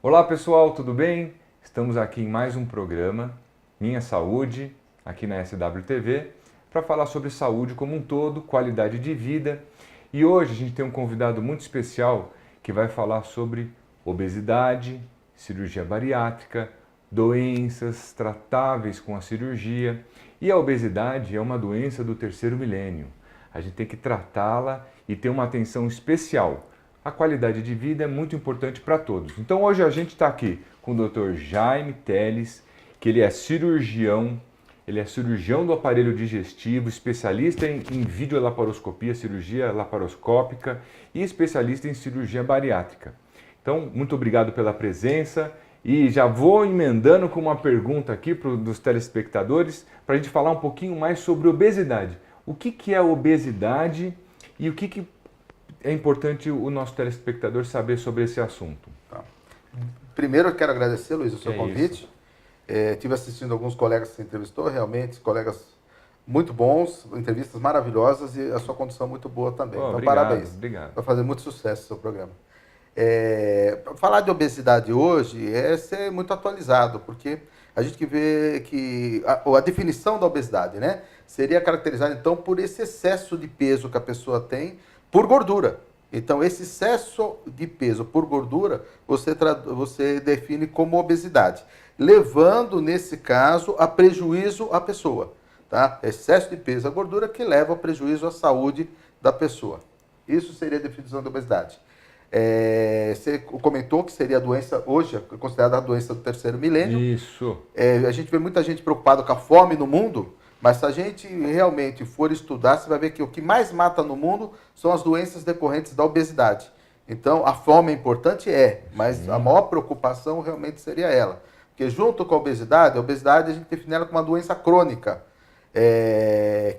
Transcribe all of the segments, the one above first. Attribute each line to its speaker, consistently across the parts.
Speaker 1: Olá pessoal, tudo bem? Estamos aqui em mais um programa, Minha Saúde, aqui na SWTV, para falar sobre saúde como um todo, qualidade de vida. E hoje a gente tem um convidado muito especial que vai falar sobre obesidade, cirurgia bariátrica, doenças tratáveis com a cirurgia. E a obesidade é uma doença do terceiro milênio. A gente tem que tratá-la e ter uma atenção especial. A qualidade de vida é muito importante para todos. Então hoje a gente está aqui com o Dr. Jaime Teles, que ele é cirurgião do aparelho digestivo, especialista em videolaparoscopia, cirurgia laparoscópica e especialista em cirurgia bariátrica. Então, muito obrigado pela presença e já vou emendando com uma pergunta aqui dos telespectadores para a gente falar um pouquinho mais sobre obesidade. O que é obesidade e o que é importante o nosso telespectador saber sobre esse assunto?
Speaker 2: Tá. Primeiro eu quero agradecer, Luiz, o seu convite. Estive assistindo alguns colegas que você entrevistou, realmente, colegas muito bons, entrevistas maravilhosas e a sua condição muito boa também. Então,
Speaker 1: obrigado,
Speaker 2: parabéns.
Speaker 1: Obrigado.
Speaker 2: Vai fazer muito sucesso o seu programa. Falar de obesidade hoje é ser muito atualizado, porque a gente vê que a definição da obesidade, né, seria caracterizada então por esse excesso de peso que a pessoa tem por gordura. Então, esse excesso de peso por gordura, você define como obesidade, levando, nesse caso, a prejuízo à pessoa. Tá? Excesso de peso a gordura que leva a prejuízo à saúde da pessoa. Isso seria a definição da obesidade. Você comentou que seria a doença, hoje, considerada a doença do terceiro milênio.
Speaker 1: Isso.
Speaker 2: A gente vê muita gente preocupada com a fome no mundo, mas se a gente realmente for estudar, você vai ver que o que mais mata no mundo são as doenças decorrentes da obesidade. Então, a fome é importante? Mas a maior preocupação realmente seria ela. Porque junto com a obesidade a gente define ela como uma doença crônica,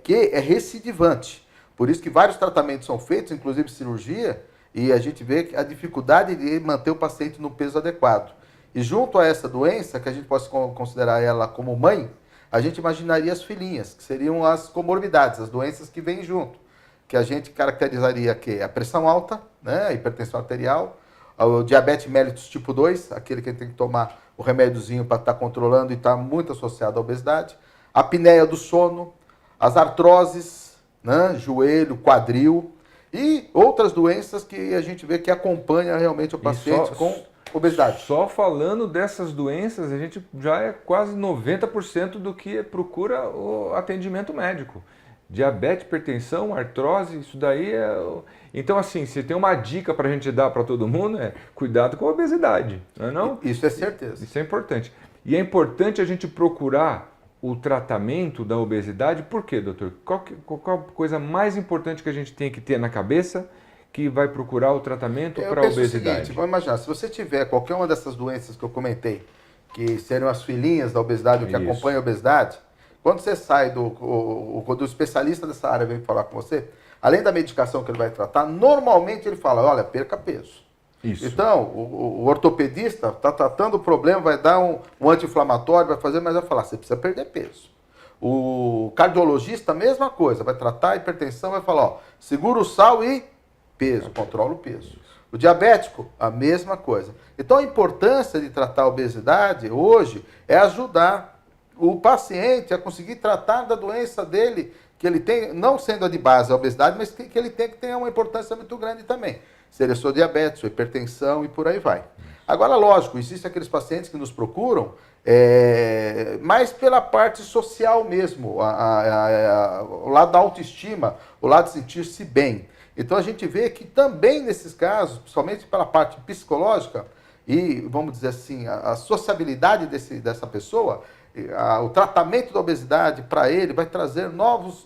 Speaker 2: que é recidivante. Por isso que vários tratamentos são feitos, inclusive cirurgia, e a gente vê a dificuldade de manter o paciente no peso adequado. E junto a essa doença, que a gente pode considerar ela como mãe, a gente imaginaria as filhinhas, que seriam as comorbidades, as doenças que vêm junto, que a gente caracterizaria que a pressão alta, né, a hipertensão arterial, o diabetes mellitus tipo 2, aquele que a gente tem que tomar o remédiozinho para estar controlando e está muito associado à obesidade, a apneia do sono, as artroses, né, joelho, quadril e outras doenças que a gente vê que acompanha realmente o paciente com obesidade.
Speaker 1: Só falando dessas doenças, a gente já é quase 90% do que procura o atendimento médico. Diabetes, hipertensão, artrose, isso daí é... Então, assim, se tem uma dica para a gente dar para todo mundo, cuidado com a obesidade, não é não?
Speaker 2: Isso é certeza.
Speaker 1: Isso é importante. E é importante a gente procurar o tratamento da obesidade, por quê, doutor? Qual a coisa mais importante que a gente tem que ter na cabeça que vai procurar o tratamento para a obesidade?
Speaker 2: Seguinte, vamos imaginar, se você tiver qualquer uma dessas doenças que eu comentei, que seriam as filhinhas da obesidade, o que acompanha a obesidade, quando você sai do especialista dessa área vem falar com você, além da medicação que ele vai tratar, normalmente ele fala, olha, perca peso.
Speaker 1: Isso.
Speaker 2: Então, o ortopedista está tratando o problema, vai dar um anti-inflamatório, vai fazer, mas vai falar, você precisa perder peso. O cardiologista, a mesma coisa, vai tratar a hipertensão, vai falar, ó, segura o sal e peso, controla o peso. O diabético, a mesma coisa. Então, a importância de tratar a obesidade hoje é ajudar o paciente a conseguir tratar da doença dele, que ele tem, não sendo a de base a obesidade, mas que ele tem que ter uma importância muito grande também. Seria sua diabetes, sua hipertensão e por aí vai. Agora, lógico, existem aqueles pacientes que nos procuram mais pela parte social mesmo, o lado da autoestima, o lado de sentir-se bem. Então a gente vê que também nesses casos, principalmente pela parte psicológica e, vamos dizer assim, a sociabilidade dessa pessoa, o tratamento da obesidade para ele vai trazer novos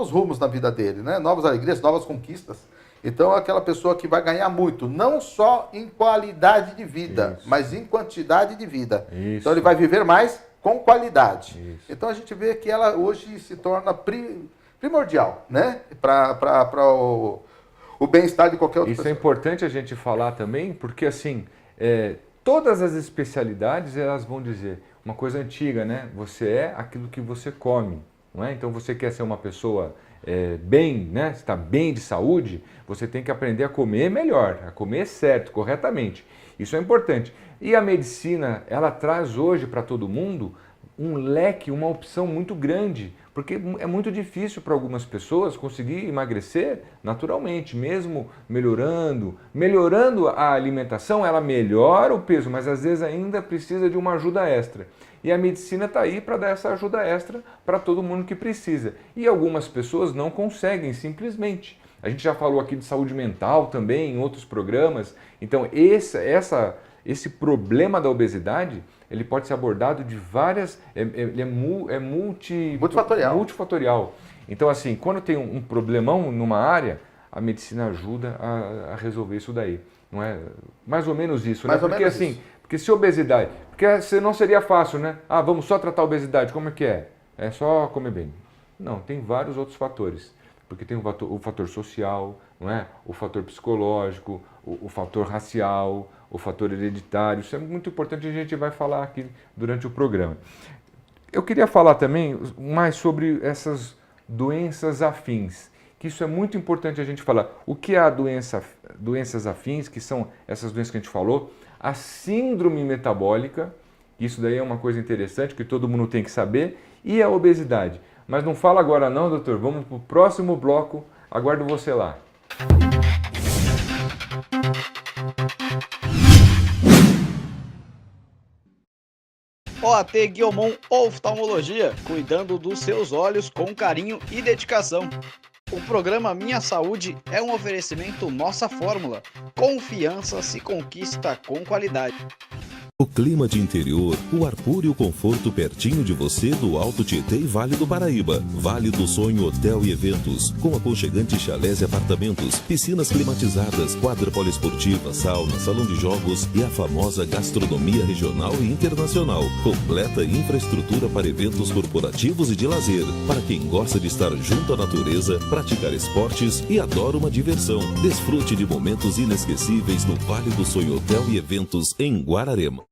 Speaker 2: rumos na vida dele, né? Novas alegrias, novas conquistas. Então é aquela pessoa que vai ganhar muito, não só em qualidade de vida, mas em quantidade de vida. Então ele vai viver mais com qualidade. Então a gente vê que ela hoje se torna primordial, né? Para o bem-estar de qualquer outra pessoa.
Speaker 1: Isso é importante a gente falar também, porque assim, todas as especialidades elas vão dizer uma coisa antiga, né? Você é aquilo que você come. não é? Então você quer ser uma pessoa bem, né? Está bem de saúde, você tem que aprender a comer melhor, a comer certo, corretamente. Isso é importante. E a medicina, ela traz hoje para todo mundo um leque, uma opção muito grande, porque é muito difícil para algumas pessoas conseguir emagrecer naturalmente, mesmo melhorando a alimentação, ela melhora o peso, mas às vezes ainda precisa de uma ajuda extra. E a medicina está aí para dar essa ajuda extra para todo mundo que precisa. E algumas pessoas não conseguem simplesmente. A gente já falou aqui de saúde mental também em outros programas. Então esse problema da obesidade, ele pode ser abordado de várias... Ele é multifatorial. Então, assim, quando tem um problemão numa área, a medicina ajuda a resolver isso daí. Não é mais ou menos isso, né? Porque assim, porque se obesidade... Porque senão seria fácil, né? Ah, vamos só tratar a obesidade, como é que é? É só comer bem. Não, tem vários outros fatores. Porque tem o fator social, não é? O fator psicológico, o fator racial, o fator hereditário. Isso é muito importante e a gente vai falar aqui durante o programa. Eu queria falar também mais sobre essas doenças afins, que isso é muito importante a gente falar. O que é a doenças afins, que são essas doenças que a gente falou? A síndrome metabólica, isso daí é uma coisa interessante que todo mundo tem que saber, e a obesidade. Mas não fala agora não, doutor. Vamos para o próximo bloco. Aguardo você lá.
Speaker 3: OAT Guiomon Oftalmologia, cuidando dos seus olhos com carinho e dedicação. O programa Minha Saúde é um oferecimento Nossa Fórmula. Confiança se conquista com qualidade.
Speaker 4: O clima de interior, o ar puro e o conforto pertinho de você do Alto Tietê e Vale do Paraíba. Vale do Sonho Hotel e Eventos, com aconchegantes chalés e apartamentos, piscinas climatizadas, quadra poliesportiva, sauna, salão de jogos e a famosa gastronomia regional e internacional. Completa infraestrutura para eventos corporativos e de lazer, para quem gosta de estar junto à natureza, praticar esportes e adora uma diversão. Desfrute de momentos inesquecíveis no Vale do Sonho Hotel e Eventos em Guararema.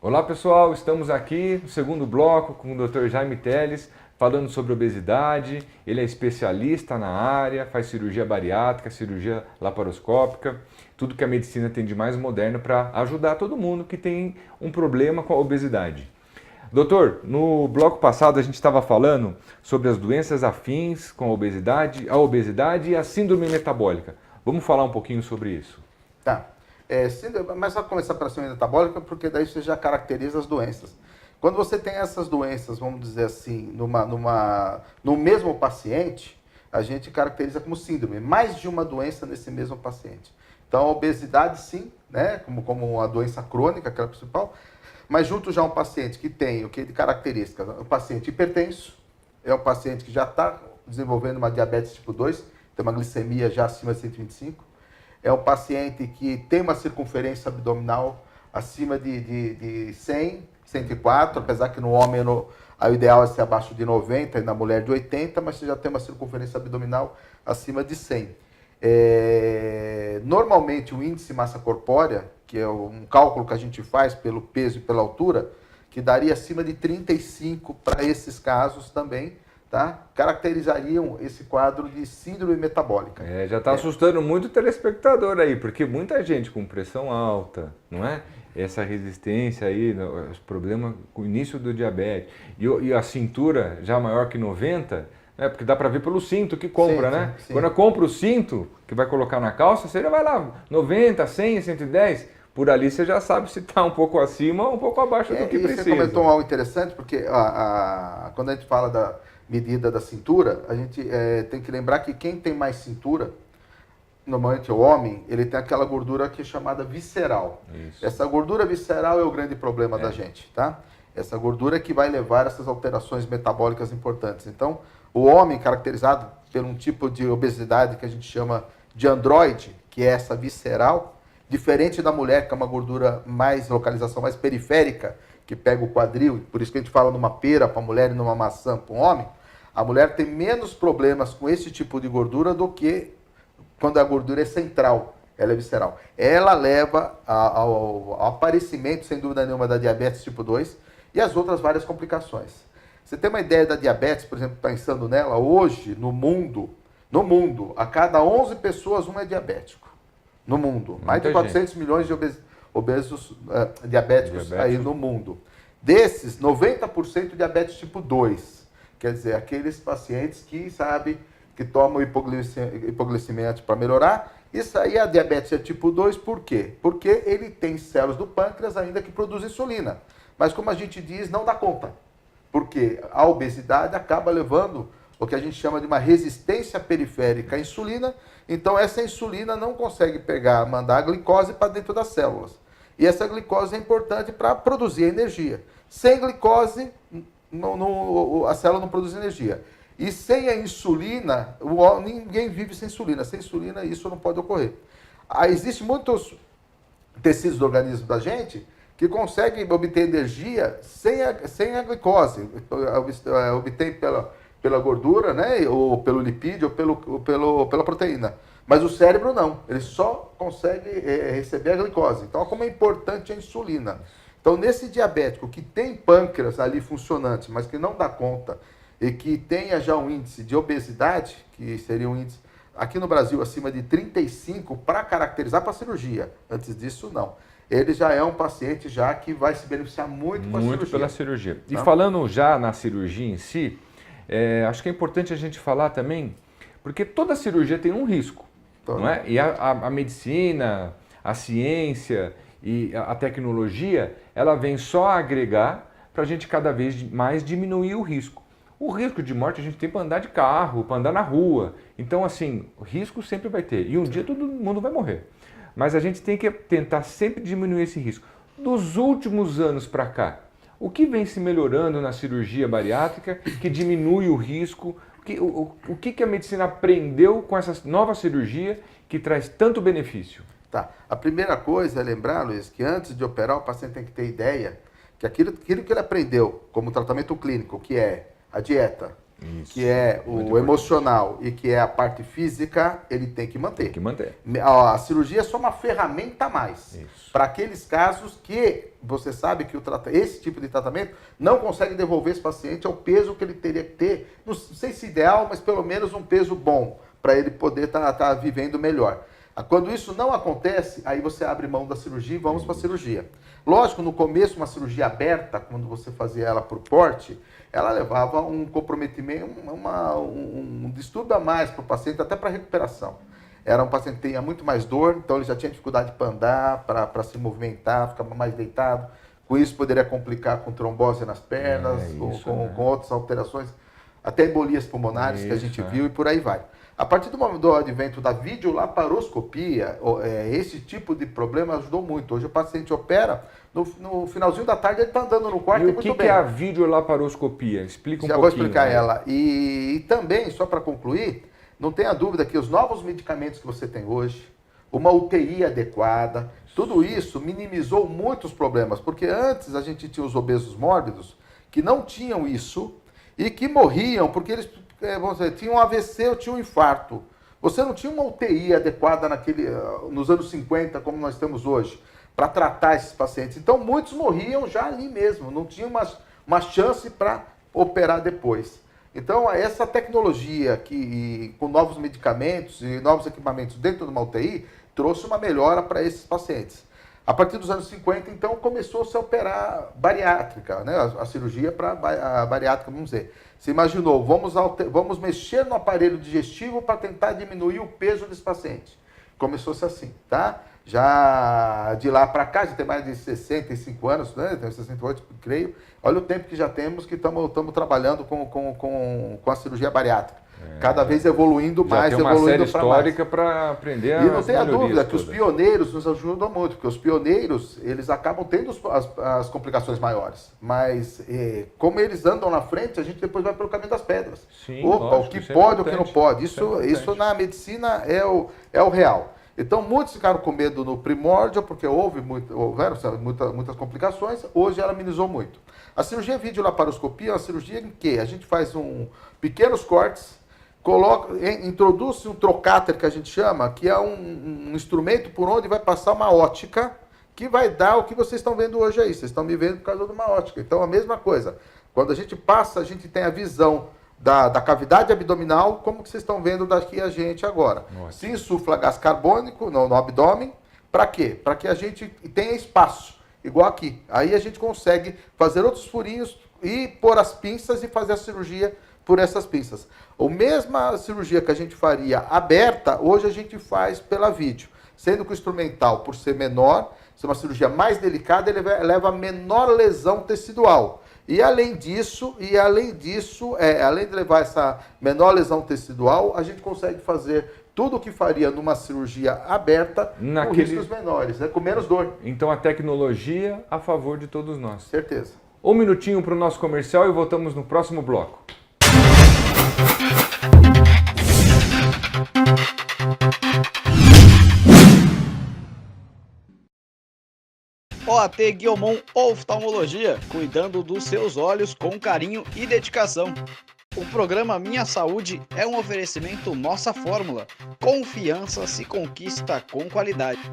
Speaker 1: Olá pessoal, estamos aqui no segundo bloco com o Dr. Jaime Teles, falando sobre obesidade. Ele é especialista na área, faz cirurgia bariátrica, cirurgia laparoscópica, tudo que a medicina tem de mais moderno para ajudar todo mundo que tem um problema com a obesidade. Doutor, no bloco passado a gente estava falando sobre as doenças afins com a obesidade e a síndrome metabólica. Vamos falar um pouquinho sobre isso.
Speaker 2: Tá. Mas só começar pela síndrome metabólica, porque daí você já caracteriza as doenças. Quando você tem essas doenças, vamos dizer assim, no mesmo paciente, a gente caracteriza como síndrome, mais de uma doença nesse mesmo paciente. Então, a obesidade, sim, né, como uma doença crônica, que é a principal, mas junto já um paciente que tem o que de característica? Um paciente hipertenso, é um paciente que já está desenvolvendo uma diabetes tipo 2, tem uma glicemia já acima de 125, é um paciente que tem uma circunferência abdominal acima de 100, 104, apesar que no homem o ideal é ser abaixo de 90 e na mulher de 80, mas você já tem uma circunferência abdominal acima de 100. Normalmente o índice massa corpórea, que é um cálculo que a gente faz pelo peso e pela altura, que daria acima de 35 para esses casos também, tá? Caracterizariam esse quadro de síndrome metabólica.
Speaker 1: Já está assustando muito o telespectador aí, porque muita gente com pressão alta, não é? Essa resistência aí, os problemas com o início do diabetes, e a cintura já maior que 90, né? Porque dá para ver pelo cinto que compra, sim, né? Sim. Quando compra o cinto que vai colocar na calça, você já vai lá, 90, 100, 110, por ali você já sabe se está um pouco acima ou um pouco abaixo do que precisa.
Speaker 2: Você comentou algo interessante, porque quando a gente fala da medida da cintura, a gente tem que lembrar que quem tem mais cintura, normalmente o homem, ele tem aquela gordura que é chamada visceral. Isso. Essa gordura visceral é o grande problema da gente, tá? Essa gordura é que vai levar essas alterações metabólicas importantes. Então, o homem caracterizado por um tipo de obesidade que a gente chama de androide, que é essa visceral, diferente da mulher, que é uma gordura mais, localização mais periférica, que pega o quadril, por isso que a gente fala numa pera para a mulher e numa maçã para o homem, a mulher tem menos problemas com esse tipo de gordura do que quando a gordura é central, ela é visceral. Ela leva ao aparecimento, sem dúvida nenhuma, da diabetes tipo 2 e as outras várias complicações. Você tem uma ideia da diabetes, por exemplo, pensando nela, hoje, no mundo, a cada 11 pessoas, um é diabético. No mundo. Mais de 400 milhões de obesos diabéticos aí no mundo. Desses, 90% diabetes tipo 2. Quer dizer, aqueles pacientes que, sabe, que tomam hipoglicemiante para melhorar. Isso aí, a diabetes é tipo 2, por quê? Porque ele tem células do pâncreas ainda que produzem insulina. Mas, como a gente diz, não dá conta. Porque a obesidade acaba levando o que a gente chama de uma resistência periférica à insulina. Então, essa insulina não consegue mandar a glicose para dentro das células. E essa glicose é importante para produzir energia. Sem glicose, a célula não produz energia. E sem a insulina, ninguém vive sem insulina. Sem insulina, isso não pode ocorrer. Existem muitos tecidos do organismo da gente que conseguem obter energia sem a glicose. Obtém pela gordura, né? Ou pelo lipídio, ou pela proteína. Mas o cérebro não. Ele só consegue receber a glicose. Então, como é importante a insulina. Então, nesse diabético que tem pâncreas ali funcionante, mas que não dá conta, e que tenha já um índice de obesidade, que seria um índice, aqui no Brasil, acima de 35, para caracterizar para cirurgia. Antes disso, não. Ele já é um paciente já que vai se beneficiar muito com a cirurgia. Muito
Speaker 1: pela cirurgia. E falando já na cirurgia em si, acho que é importante a gente falar também, porque toda cirurgia tem um risco, não é? E a medicina, a ciência e a tecnologia, ela vem só agregar para a gente cada vez mais diminuir o risco. O risco de morte a gente tem para andar de carro, para andar na rua. Então, assim, o risco sempre vai ter. E um dia todo mundo vai morrer. Mas a gente tem que tentar sempre diminuir esse risco. Dos últimos anos para cá, o que vem se melhorando na cirurgia bariátrica que diminui o risco? O que a medicina aprendeu com essa nova cirurgia que traz tanto benefício?
Speaker 2: Tá. A primeira coisa é lembrar, Luiz, que antes de operar o paciente tem que ter ideia que aquilo que ele aprendeu como tratamento clínico, que é a dieta, isso, que é o emocional e que é a parte física, ele tem que manter. Tem que manter. A cirurgia é só uma ferramenta a mais. Para aqueles casos que você sabe que esse tipo de tratamento não consegue devolver esse paciente ao peso que ele teria que ter, não sei se ideal, mas pelo menos um peso bom, para ele poder estar vivendo melhor. Quando isso não acontece, aí você abre mão da cirurgia e vamos para a cirurgia. Lógico, no começo, uma cirurgia aberta, quando você fazia ela por porte, ela levava um comprometimento, um distúrbio a mais para o paciente, até para a recuperação. Era um paciente que tinha muito mais dor, então ele já tinha dificuldade para andar, para se movimentar, ficava mais deitado. Com isso, poderia complicar com trombose nas pernas, com outras alterações, até embolias pulmonares que a gente viu e por aí vai. A partir do advento da videolaparoscopia, esse tipo de problema ajudou muito. Hoje o paciente opera, no finalzinho da tarde ele está andando no quarto e muito bem.
Speaker 1: O que é a videolaparoscopia? Explica um pouquinho.
Speaker 2: Já vou explicar ela. E também, só para concluir, não tenha dúvida que os novos medicamentos que você tem hoje, uma UTI adequada, tudo isso minimizou muitos problemas. Porque antes a gente tinha os obesos mórbidos que não tinham isso e que morriam porque eles... vamos dizer, tinha um AVC ou tinha um infarto. Você não tinha uma UTI adequada nos anos 50, como nós temos hoje, para tratar esses pacientes. Então, muitos morriam já ali mesmo, não tinha uma chance para operar depois. Então, essa tecnologia com novos medicamentos e novos equipamentos dentro de uma UTI trouxe uma melhora para esses pacientes. A partir dos anos 50, então, começou-se a operar bariátrica, né? A cirurgia para a bariátrica, vamos dizer. Você imaginou, vamos mexer no aparelho digestivo para tentar diminuir o peso desse paciente. Começou-se assim, tá? Já de lá para cá, já tem mais de 65 anos, né? Tem 68, creio. Olha o tempo que já temos que estamos trabalhando com a cirurgia bariátrica. cada vez evoluindo
Speaker 1: Já
Speaker 2: mais,
Speaker 1: tem uma
Speaker 2: evoluindo
Speaker 1: série
Speaker 2: para mais.
Speaker 1: histórica para aprender
Speaker 2: E não
Speaker 1: as
Speaker 2: tenha
Speaker 1: melhorias
Speaker 2: dúvida que os
Speaker 1: todas.
Speaker 2: pioneiros nos ajudam muito, porque os pioneiros, eles acabam tendo as complicações maiores. Mas, como eles andam na frente, a gente depois vai pelo caminho das pedras.
Speaker 1: Sim,
Speaker 2: Opa,
Speaker 1: lógico,
Speaker 2: o que
Speaker 1: isso é
Speaker 2: pode, o que não
Speaker 1: importante.
Speaker 2: pode.
Speaker 1: Isso é
Speaker 2: Isso
Speaker 1: importante.
Speaker 2: na medicina é o real. Então, muitos ficaram com medo no primórdio, porque houveram muitas complicações. Hoje ela amenizou muito. A cirurgia videolaparoscopia é uma cirurgia em que a gente faz pequenos cortes, introduz um trocáter, que a gente chama, que é um instrumento por onde vai passar uma ótica, que vai dar o que vocês estão vendo hoje aí. Vocês estão me vendo por causa de uma ótica. Então, a mesma coisa. Quando a gente passa, a gente tem a visão da cavidade abdominal, como que vocês estão vendo daqui a gente agora.
Speaker 1: Ótimo.
Speaker 2: Se insufla gás carbônico no abdômen, para quê? Para que a gente tenha espaço, igual aqui. Aí a gente consegue fazer outros furinhos e pôr as pinças e fazer a cirurgia por essas pinças. A mesma cirurgia que a gente faria aberta, hoje a gente faz pela vídeo. Sendo que o instrumental, por ser menor, ser uma cirurgia mais delicada, ele leva a menor lesão tecidual. E além disso, além de levar essa menor lesão tecidual, a gente consegue fazer tudo o que faria numa cirurgia aberta com riscos menores, com menos dor.
Speaker 1: Então a tecnologia a favor de todos nós.
Speaker 2: Certeza.
Speaker 1: Um minutinho para o nosso comercial e voltamos no próximo bloco.
Speaker 3: OAT Guiomon Oftalmologia, cuidando dos seus olhos com carinho e dedicação. O programa Minha Saúde é um oferecimento Nossa Fórmula. Confiança se conquista com qualidade.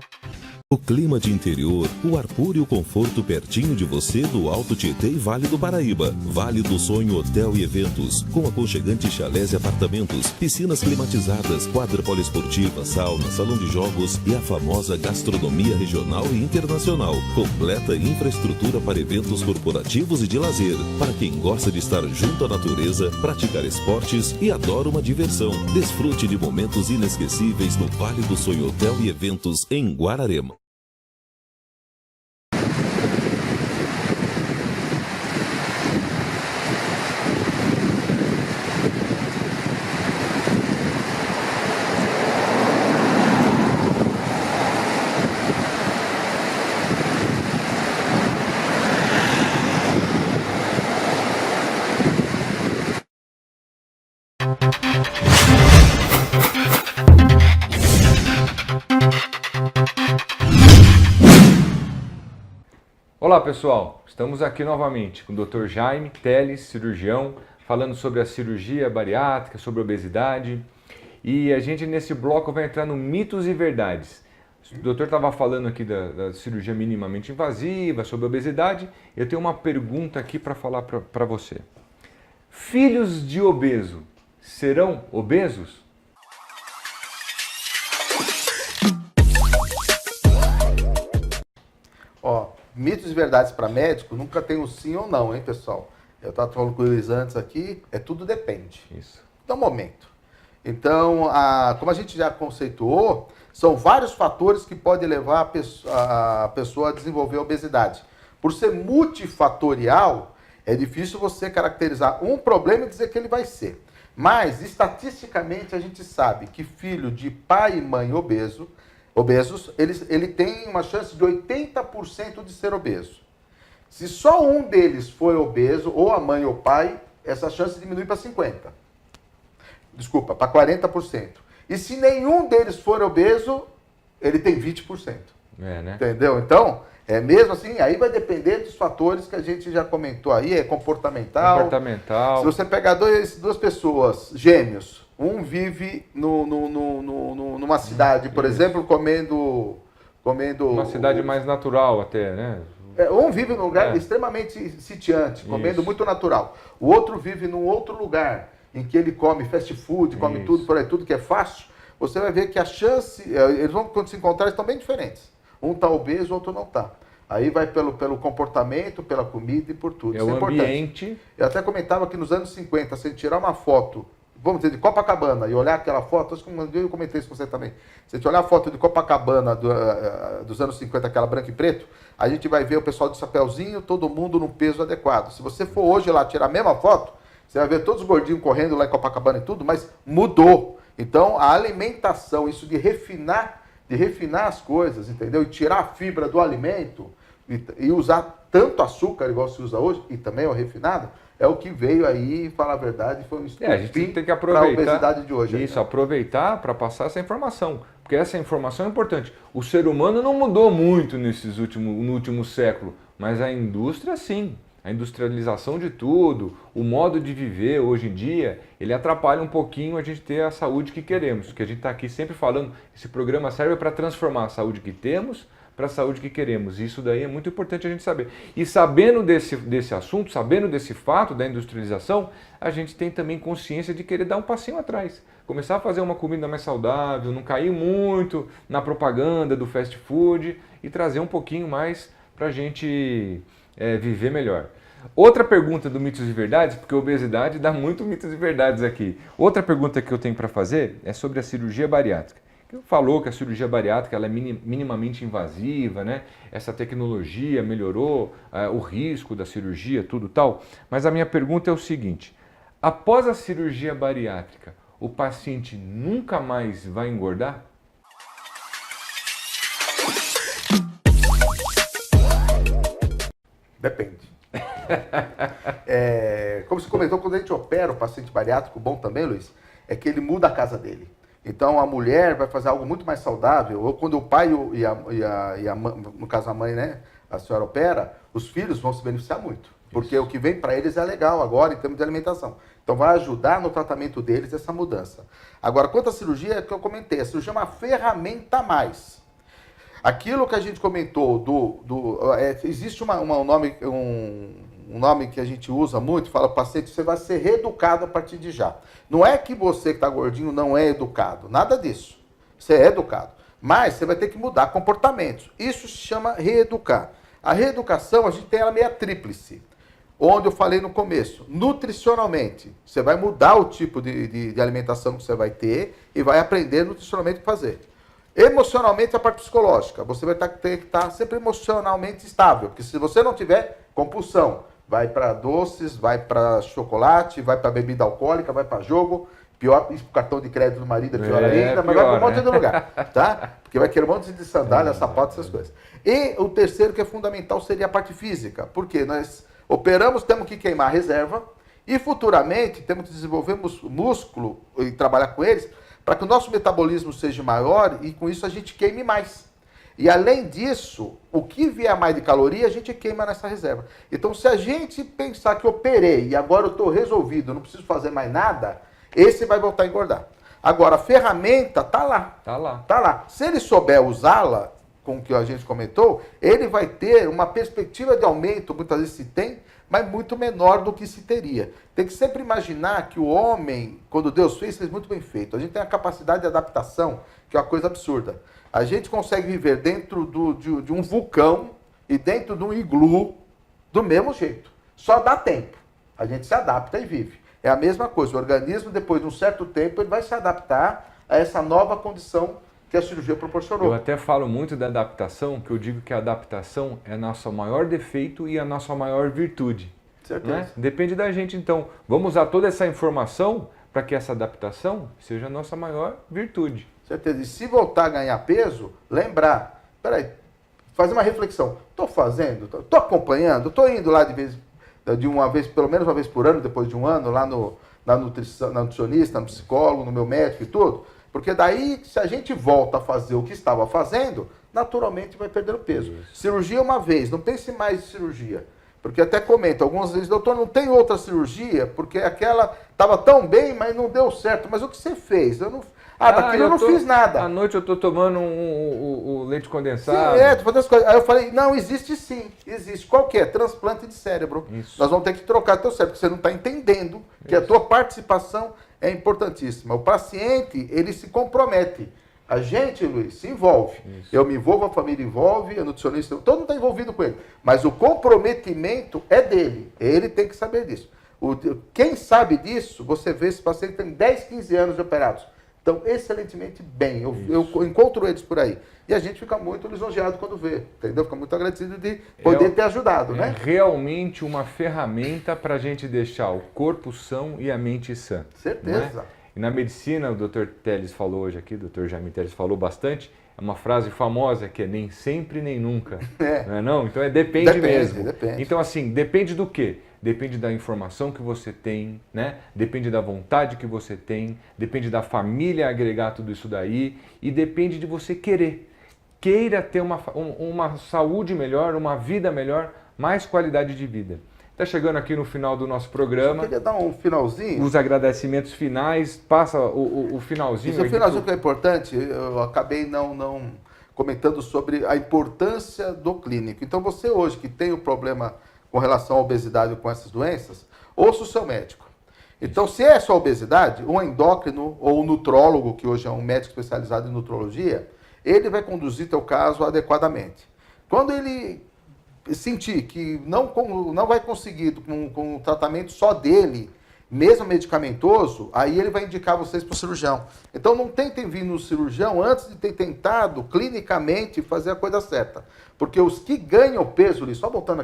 Speaker 4: O clima de interior, o ar puro e o conforto pertinho de você do Alto Tietê e Vale do Paraíba. Vale do Sonho Hotel e Eventos, com aconchegantes chalés e apartamentos, piscinas climatizadas, quadra poliesportiva, sauna, salão de jogos e a famosa gastronomia regional e internacional. Completa infraestrutura para eventos corporativos e de lazer, para quem gosta de estar junto à natureza, praticar esportes e adora uma diversão. Desfrute de momentos inesquecíveis no Vale do Sonho Hotel e Eventos em Guararema.
Speaker 1: Olá pessoal, estamos aqui novamente com o Dr. Jaime Teles, cirurgião, falando sobre a cirurgia bariátrica, sobre a obesidade. E a gente nesse bloco vai entrar no mitos e verdades. O doutor estava falando aqui da cirurgia minimamente invasiva, sobre a obesidade. Eu tenho uma pergunta aqui para falar para você. Filhos de obeso serão obesos?
Speaker 2: Ó, mitos e verdades para médico nunca tem um sim ou não, hein, pessoal? Eu estava falando com eles antes aqui, tudo depende.
Speaker 1: Isso.
Speaker 2: Do momento. Então, como a gente já conceituou, são vários fatores que podem levar a pessoa a desenvolver a obesidade. Por ser multifatorial, é difícil você caracterizar um problema e dizer que ele vai ser. Mas, estatisticamente, a gente sabe que filho de pai e mãe obesos, ele tem uma chance de 80% de ser obeso. Se só um deles for obeso, ou a mãe ou o pai, essa chance diminui para 50%. Desculpa, para 40%. E se nenhum deles for obeso, ele tem 20%.
Speaker 1: Né?
Speaker 2: Entendeu? Então, mesmo assim, aí vai depender dos fatores que a gente já comentou aí, comportamental. Se você pegar duas pessoas, gêmeos, um vive numa cidade, por exemplo, comendo...
Speaker 1: Uma cidade mais natural até, né?
Speaker 2: Um vive num lugar extremamente sitiante, comendo muito natural. O outro vive num outro lugar, em que ele come fast food, come tudo por aí, tudo que é fácil. Você vai ver que a chance... Eles vão, quando se encontrar, estão bem diferentes. Um está obeso, o outro não está. Aí vai pelo comportamento, pela comida e por tudo.
Speaker 1: Isso é o ambiente.
Speaker 2: Eu até comentava que nos anos 50, se a gente tirar uma foto, vamos dizer, de Copacabana, e olhar aquela foto, acho que eu comentei isso com você também. Se a gente olhar a foto de Copacabana dos anos 50, aquela branca e preto, a gente vai ver o pessoal de chapéuzinho, todo mundo no peso adequado. Se você for hoje lá tirar a mesma foto, Você vai ver todos os gordinhos correndo lá em Copacabana e tudo, mas mudou. Então, a alimentação, isso de refinar as coisas, entendeu? E tirar a fibra do alimento e usar tanto açúcar, igual se usa hoje, e também o refinado, é o que veio aí, falar a verdade, foi um
Speaker 1: A gente tem que
Speaker 2: para a
Speaker 1: aproveitar
Speaker 2: obesidade de hoje.
Speaker 1: isso, aproveitar para passar essa informação, porque essa informação é importante. O ser humano não mudou muito no último século, mas a indústria sim. A industrialização de tudo, o modo de viver hoje em dia, ele atrapalha um pouquinho a gente ter a saúde que queremos. Que a gente está aqui sempre falando, esse programa serve para transformar a saúde que temos para a saúde que queremos. Isso daí é muito importante a gente saber. E sabendo desse assunto, sabendo desse fato da industrialização, a gente tem também consciência de querer dar um passinho atrás. Começar a fazer uma comida mais saudável, não cair muito na propaganda do fast food e trazer um pouquinho mais para a gente viver melhor. Outra pergunta do Mitos e Verdades, porque a obesidade dá muito mitos e verdades aqui. Outra pergunta que eu tenho para fazer é sobre a cirurgia bariátrica. Falou que a cirurgia bariátrica ela é minimamente invasiva, né? Essa tecnologia melhorou o risco da cirurgia, tudo tal. Mas a minha pergunta é o seguinte: após a cirurgia bariátrica, o paciente nunca mais vai engordar?
Speaker 2: Depende. Como você comentou, quando a gente opera o paciente bariátrico, bom também, Luiz, é que ele muda a casa dele. Então a mulher vai fazer algo muito mais saudável, ou quando o pai no caso a mãe, né, a senhora opera, os filhos vão se beneficiar muito. Porque o que vem para eles é legal agora em termos de alimentação. Então vai ajudar no tratamento deles essa mudança. Agora, quanto à cirurgia, é o que eu comentei, a cirurgia é uma ferramenta a mais. Aquilo que a gente comentou, existe um nome que a gente usa muito, fala para o paciente, você vai ser reeducado a partir de já. Não é que você que está gordinho não é educado, nada disso. Você é educado. Mas você vai ter que mudar comportamentos. Isso se chama reeducar. A reeducação, a gente tem ela meia tríplice. Onde eu falei no começo, nutricionalmente, você vai mudar o tipo de alimentação que você vai ter e vai aprender nutricionalmente a fazer. Emocionalmente, a parte psicológica. Você vai ter que estar sempre emocionalmente estável, porque se você não tiver compulsão, vai para doces, vai para chocolate, vai para bebida alcoólica, vai para jogo, pior, isso pro cartão de crédito do marido é pior ainda, mas vai para um monte de lugar, tá? Porque vai querer um monte de sandália, sapato, essas coisas. E o terceiro que é fundamental seria a parte física, porque nós operamos, temos que queimar a reserva e futuramente temos que desenvolver músculo e trabalhar com eles para que o nosso metabolismo seja maior e com isso a gente queime mais. E além disso, o que vier mais de caloria, a gente queima nessa reserva. Então, se a gente pensar que operei e agora eu estou resolvido, não preciso fazer mais nada, esse vai voltar a engordar. Agora, a ferramenta está lá.
Speaker 1: Tá lá.
Speaker 2: Tá lá. Se ele souber usá-la, com o que a gente comentou, ele vai ter uma perspectiva de aumento, muitas vezes se tem, mas muito menor do que se teria. Tem que sempre imaginar que o homem, quando Deus fez muito bem feito. A gente tem a capacidade de adaptação, que é uma coisa absurda. A gente consegue viver dentro de um vulcão e dentro de um iglu do mesmo jeito. Só dá tempo. A gente se adapta e vive. É a mesma coisa. O organismo, depois de um certo tempo, ele vai se adaptar a essa nova condição que a cirurgia proporcionou.
Speaker 1: Eu até falo muito da adaptação, que eu digo que a adaptação é nosso maior defeito e a nossa maior virtude.
Speaker 2: Certeza.
Speaker 1: Né? Depende da gente, então. Vamos usar toda essa informação para que essa adaptação seja a nossa maior virtude.
Speaker 2: Certeza. E se voltar a ganhar peso, lembrar, peraí, fazer uma reflexão. Estou fazendo? Estou acompanhando? Estou indo lá pelo menos uma vez por ano, depois de um ano, lá na nutricionista, no psicólogo, no meu médico e tudo? Porque daí, se a gente volta a fazer o que estava fazendo, naturalmente vai perdendo peso. Isso. Cirurgia uma vez, não pense mais em cirurgia. Porque até comento, algumas vezes, doutor, não tem outra cirurgia, porque aquela estava tão bem, mas não deu certo. Mas o que você fez? Daquilo eu não fiz nada.
Speaker 1: À noite eu estou tomando o leite condensado.
Speaker 2: Sim, tô fazendo as coisas. Aí eu falei, não, existe sim, existe. Qual que é? Transplante de cérebro.
Speaker 1: Isso.
Speaker 2: Nós vamos ter que trocar teu cérebro, porque você não está entendendo que a tua participação é importantíssima. O paciente, ele se compromete. A gente, Luiz, se envolve. Isso. Eu me envolvo, a família envolve, a nutricionista, todo mundo está envolvido com ele. Mas o comprometimento é dele. Ele tem que saber disso. Quem sabe disso, você vê esse paciente tem 10, 15 anos de operados. estão excelentemente bem. Eu encontro eles por aí. E a gente fica muito lisonjeado quando vê, entendeu? Fica muito agradecido de poder ter ajudado, né?
Speaker 1: É realmente uma ferramenta para a gente deixar o corpo são e a mente sã.
Speaker 2: Certeza.
Speaker 1: Né? E na medicina, o Dr. Teles falou hoje aqui, o Dr. Jaime Teles falou bastante, é uma frase famosa que é nem sempre nem nunca. Não é não? Então depende mesmo.
Speaker 2: Depende.
Speaker 1: Então assim, depende do quê? Depende da informação que você tem, né? Depende da vontade que você tem, depende da família agregar tudo isso daí e depende de você querer. Queira ter uma saúde melhor, uma vida melhor, mais qualidade de vida. Está chegando aqui no final do nosso programa.
Speaker 2: Eu queria dar um finalzinho.
Speaker 1: Os agradecimentos finais, passa o finalzinho.
Speaker 2: Isso, o finalzinho que é importante, eu acabei não comentando sobre a importância do clínico. Então você hoje que tem o problema com relação à obesidade ou com essas doenças, ouça o seu médico. Então se é só obesidade, um endócrino ou um nutrólogo, que hoje é um médico especializado em nutrologia, ele vai conduzir teu caso adequadamente. Quando ele sentir que não vai conseguir com o tratamento só dele, mesmo medicamentoso, aí ele vai indicar vocês para o cirurgião. Então não tentem vir no cirurgião antes de ter tentado clinicamente fazer a coisa certa. Porque os que ganham peso, ali, só voltando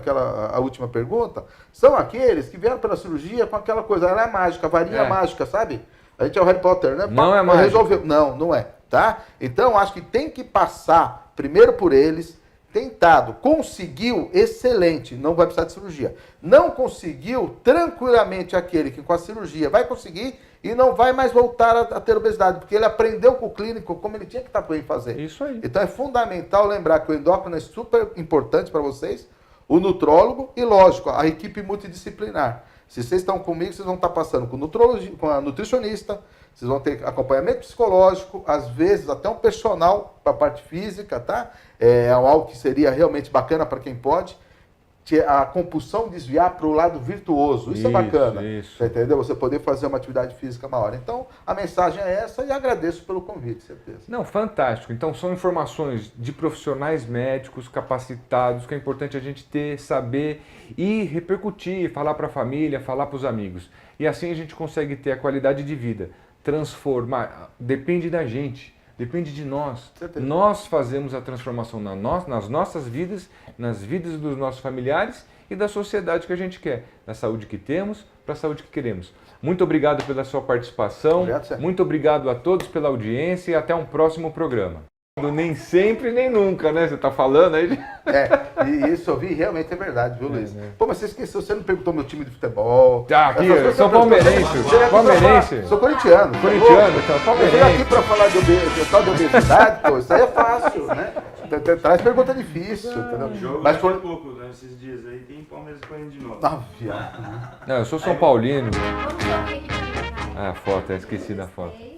Speaker 2: a última pergunta, são aqueles que vieram pela cirurgia com aquela coisa, ela é mágica, varinha mágica, sabe? A gente é o Harry Potter, né?
Speaker 1: Não é mágica.
Speaker 2: Resolveu. Não é, tá? Então acho que tem que passar primeiro por eles, tentado, conseguiu, excelente, não vai precisar de cirurgia. Não conseguiu, tranquilamente aquele que com a cirurgia vai conseguir e não vai mais voltar a ter obesidade, porque ele aprendeu com o clínico como ele tinha que estar por aí fazer.
Speaker 1: Isso aí.
Speaker 2: Então é fundamental lembrar que o endócrino é super importante para vocês, o nutrólogo e, lógico, a equipe multidisciplinar. Se vocês estão comigo, vocês vão estar passando com a nutricionista, vocês vão ter acompanhamento psicológico, às vezes até um personal para a parte física, tá? É algo que seria realmente bacana para quem pode. A compulsão desviar para o lado virtuoso. Isso é bacana.
Speaker 1: Isso.
Speaker 2: Você entendeu? Você poder fazer uma atividade física maior. Então, a mensagem é essa e agradeço pelo convite, certeza.
Speaker 1: Não, fantástico. Então, são informações de profissionais médicos capacitados que é importante a gente ter, saber e repercutir, falar para a família, falar para os amigos. E assim a gente consegue ter a qualidade de vida. Transformar. Depende da gente. Depende de nós.
Speaker 2: Certeza.
Speaker 1: Nós fazemos a transformação nas nossas vidas, nas vidas dos nossos familiares e da sociedade que a gente quer. Da saúde que temos para a saúde que queremos. Muito obrigado pela sua participação.
Speaker 2: Obrigado,
Speaker 1: muito obrigado a todos pela audiência e até um próximo programa. Nem sempre, nem nunca, né? Você está falando aí?
Speaker 2: E isso eu vi, realmente é verdade, viu, Luiz? Pô, mas você esqueceu, você não perguntou meu time de futebol.
Speaker 1: Aqui, sou palmeirense. Palmeirense.
Speaker 2: Sou corintiano.
Speaker 1: Corintiano, então,
Speaker 2: Eu vim
Speaker 1: palmeirense.
Speaker 2: aqui para falar de obesidade, pô, isso aí é fácil, né? Traz pergunta difícil, entendeu?
Speaker 5: Jogo
Speaker 2: Mas
Speaker 5: daqui a
Speaker 2: foi...
Speaker 5: pouco, né? Esses dias aí tem Palmeiras e Corinthians de novo.
Speaker 2: Ah, viado.
Speaker 1: Não, eu sou São Paulino.
Speaker 6: Vamos ver o que a gente vai.
Speaker 1: Ah, a foto, esqueci da foto.